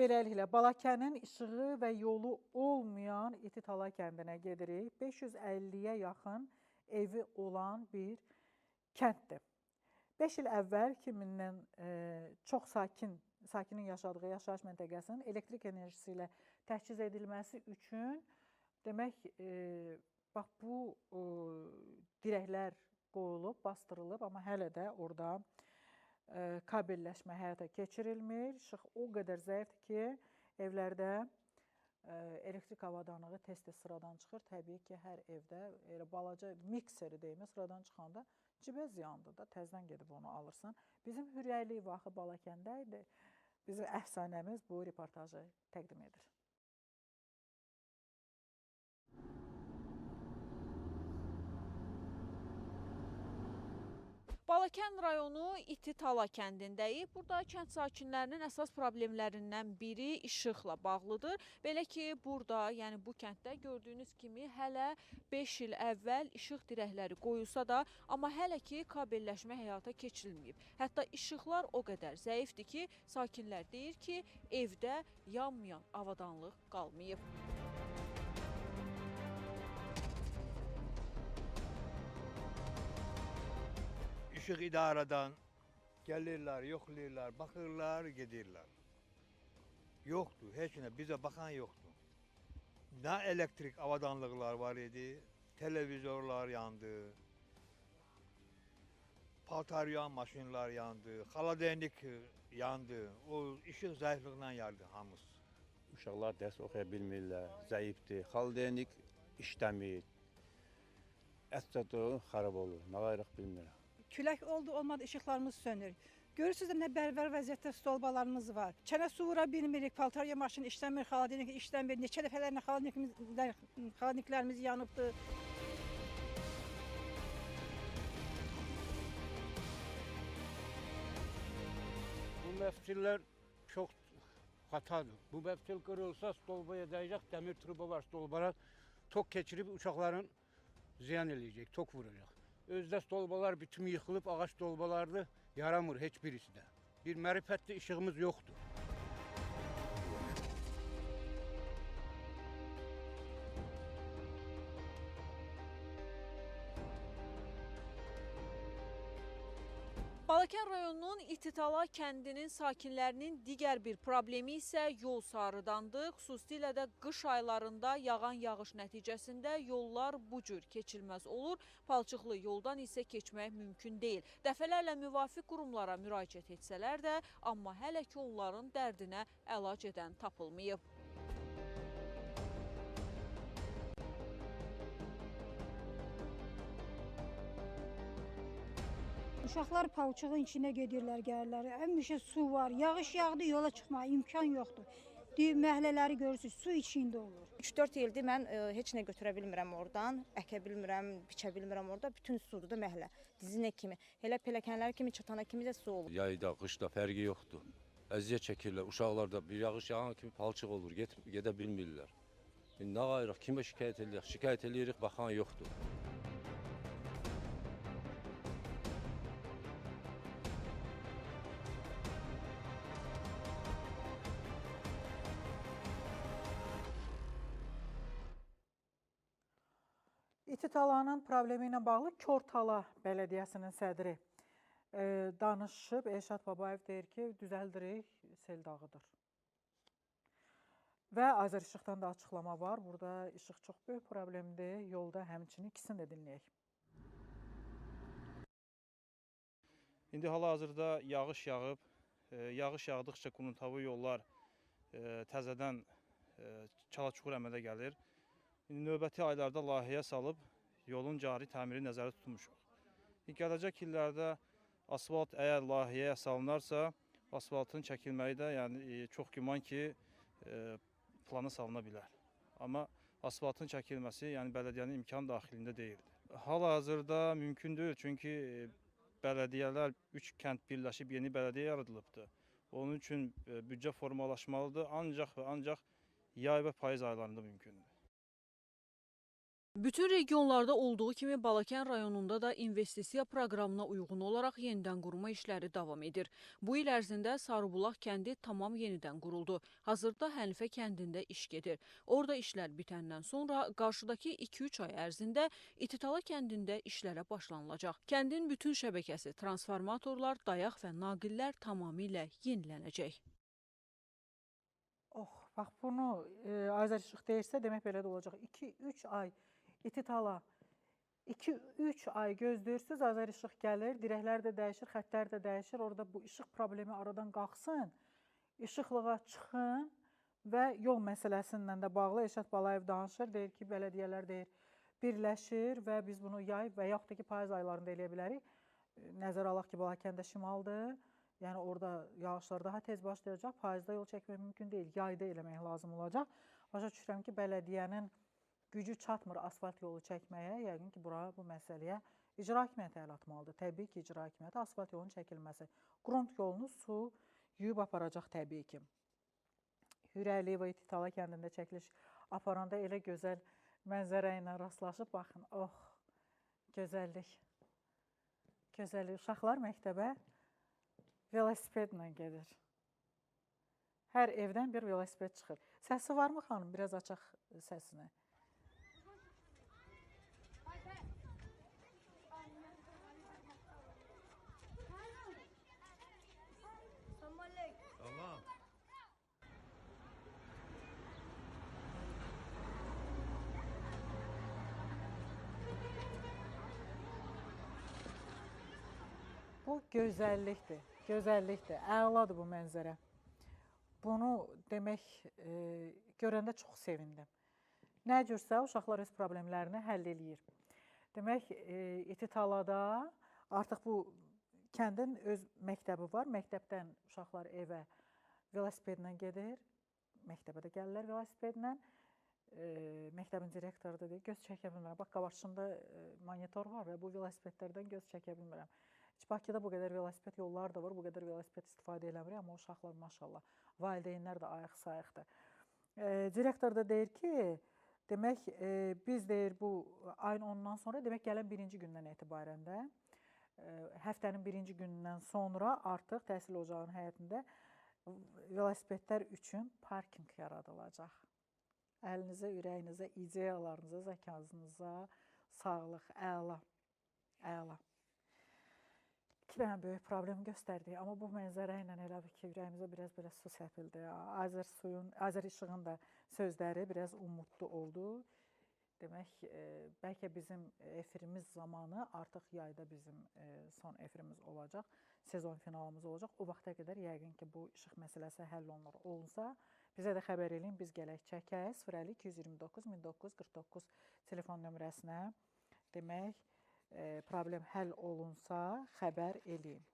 Beləliklə, Balakənin işığı və yolu olmayan İtitala kəndinə gedirik. 550-yə yaxın evi olan bir kənddir. 5 il əvvəl 2000-dən çox sakinin yaşadığı yaşayış məntəqəsinin elektrik enerjisi ilə təchiz edilməsi üçün demək, bax bu dirəklər qoyulub, bastırılıb, amma hələ də orada kabelləşmə həyata keçirilmir. İşıq o qədər zəifdir ki, evlərdə elektrik avadanlığı tez-tez sıradan çıxır. Təbii ki, hər evdə elə balaca mikseri deyim, sıradan çıxanda cibə ziyandır da, təzdən gedib onu alırsan. Bizim Hürriyəli vaxtı Balakəndə idi. Bizim əfsanəmiz bu reportajı təqdim edir. Balakən rayonu İtitala kəndindəyik. Burada kənd sakinlərinin əsas problemlərindən biri işıqla bağlıdır. Belə ki, burada, yəni bu kənddə gördüyünüz kimi hələ 5 il əvvəl işıq dirəkləri qoyulsa da, amma hələ ki kabelləşmə həyata keçirilməyib. Hətta işıqlar o qədər zəifdir ki, sakinlər deyir ki, evdə yanmayan avadanlıq qalmayıb. İşıq idarədən gəlirlər, yoxlayırlar, baxırlar, gedirlər. Yoxdur, heç nə, bizə baxan yoxdur. Nə elektrik avadanlıqlar var idi, televizorlar yandı, paltar yuyan maşınlar yandı, xaladenik yandı. O işıq zəifliğindən yandı hamısı. Uşaqlar dərs oxuya bilmirlər, zəifdir, xaladenik işləmir, əsədə xarab olur, nə qayrıq bilmirəm. Külək oldu, olmadı, işıqlarımız sönür. Görürsünüz də nə bərabər vəziyyətdə stolbalarımız var. Çənə su vura bilmirik, paltarya maşını işləmir, xaladenik işləmir. Neçə dəfələrlə xaladeniklərimiz yanıbdır. Bu məftillər çox xatadır. Bu məftil qırılsa stolbaya dəyəcək, dəmir truba var stolbara. Tok keçirib uşaqların ziyan eləyəcək, tok vuracaq. Özdə stolbalar bütün yıxılıb, ağac stolbalardır, yaramır heç birisi də. Bir mərifətli işığımız yoxdur. Balakən rayonunun İtitala kəndinin sakinlərinin digər bir problemi isə yol sarıdandır. Xüsusilə də qış aylarında yağan yağış nəticəsində yollar bu cür keçilməz olur. Palçıqlı yoldan isə keçmək mümkün deyil. Dəfələrlə müvafiq qurumlara müraciət etsələr də, amma hələ ki onların dərdinə əlac edən tapılmayıb. Uşaqlar palçığın içinə gedirlər, gəlirlər. Həmişə su var, yağış yağdı, yola çıxmağa imkan yoxdur. Məhəllələri görürsünüz, su içində olur. 3-4 ildir mən heç nə götürə bilmirəm oradan, əkə bilmirəm, biçə bilmirəm orada. Bütün sudur da məhəllə, dizinə kimi. Elə pilləkənlər kimi çatana kimi də su olur. Yayda, qışda fərqi yoxdur. Əziyyət çəkirlər, uşaqlar da bir yağış yağan kimi palçıq olur, gedə bilmirlər. Nə qayrıq, kimə şikayət edirik? Şikayət edirik, baxan yoxdur. İtitalanın problemi ilə bağlı Kortala Bələdiyyəsinin sədri danışıb. Elşad Babayev deyir ki, düzəldirik, sel dağıdır. Və Azər İşıqdan da açıqlama var. Burada işıq çox böyük problemdir. Yolda həmçinin ikisini də dinləyək. İndi hal-hazırda yağış yağıb. Yağış yağdıqca quruntavı yollar təzədən çala-çuxur əmələ gəlir. Növbəti aylarda layihəyə salıb yolun cari təmiri nəzərdə tutmuşuq. Gələcək illərdə asfalt əgər layihəyə salınarsa, asfaltın çəkilməyi də çox güman ki, plana salına bilər. Amma asfaltın çəkilməsi bələdiyyənin imkan daxilində deyildir. Hal-hazırda mümkün deyil, çünki bələdiyyələr 3 kənd birləşib yeni bələdiyyə yaradılıbdır. Onun üçün büdcə formalaşmalıdır, ancaq və ancaq yay və payız aylarında mümkündür. Bütün regionlarda olduğu kimi Balakən rayonunda da investisiya proqramına uyğun olaraq yenidən qurma işləri davam edir. Bu il ərzində Sarıbulaq kəndi tamam yenidən quruldu. Hazırda Hənifə kəndində iş gedir. Orada işlər bitəndən sonra qarşıdakı 2-3 ay ərzində İtitala kəndində işlərə başlanılacaq. Kəndin bütün şəbəkəsi, transformatorlar, dayaq və naqillər tamamilə yenilənəcək. Bax bunu Azər İşıq deyirsə, demək belə də olacaq. 2-3 ay İtitala 2-3 ay gözləyirsiniz, Azər İşıq gəlir, dirəklər də dəyişir, xəttlər də dəyişir. Orada bu işıq problemi aradan qalxsın, işıqlığa çıxın və yol məsələsindən də bağlı Elşad Balayev danışır. Deyir ki, bələdiyyələr deyir, birləşir və biz bunu yay və yaxud da ki, payız aylarında eləyə bilərik. Nəzərə alaq ki, Balakəndə şimaldır. Yəni orada yağışlar daha tez başlayacaq. Payızda yol çəkmək mümkün deyil, yayda eləmək lazım olacaq. Başa düşürəm ki, bələdiyyənin gücü çatmır asfalt yolu çəkməyə. Yəqin ki, bu məsələyə icra hakimiyyəti əl atmalıdır. Təbii ki, icra hakimiyyəti asfalt yolunun çəkilməsi. Qrunt yolunu su yuyub aparacaq təbii ki. Hürəyliyeva İtitala kəndində çəkiliş aparanda elə gözəl mənzərə ilə rastlaşıb. Baxın, gözəllik. Gözəllik. Uşaqlar məktəbə velosipedlə gedir. Hər evdən bir velosiped çıxır. Səsi varmı xanım? Biraz açaq səsini. Tamam. Bu gözəllikdir. Gözəllikdir. Əladır bu mənzərə. Bunu demək, görəndə çox sevindim. Nə cürsə uşaqlar öz problemlərini həll eləyir. Demək, İtitalada artıq bu kəndin öz məktəbi var. Məktəbdən uşaqlar evə velosipedlə gedir. Məktəbə də gəlirlər velosipedlə. Məktəbin direktoru da deyir, göz çəkə bilmirəm. Bax, qabaqçımda monitor var və bu velosipedlərdən göz çəkə bilmirəm. Bakıda bu qədər velosiped yolları da var, bu qədər velosiped istifadə eləmir, amma uşaqlar maşallah, valideynlər də ayıq-sayıqdır. Direktor da deyir ki, demək, biz deyir bu ayın 10-dan sonra, demək gələn birinci gündən etibarən də, həftənin birinci gündən sonra artıq təhsil ocağının həyətində velosipedlər üçün parking yaradılacaq. Əlinizə, ürəyinizə, ideyalarınıza, zəkanızınıza sağlıq, əla, əla. 2 dənə böyük problem göstərdik, amma bu mənzərə ilə elə ki, ürəyimizə biraz belə su səpildi. Azər İşığın da sözləri biraz umutlu oldu. Demək, bəlkə bizim efirimiz zamanı artıq yayda bizim son efirimiz olacaq, sezon finalımız olacaq. O vaxta qədər yəqin ki, bu işıq məsələsi həll olunsa, bizə də xəbər eləyin, biz gələk çəkək 050-229-1949 telefon nömrəsinə. Demək, problem həll olunsa xəbər eləyin.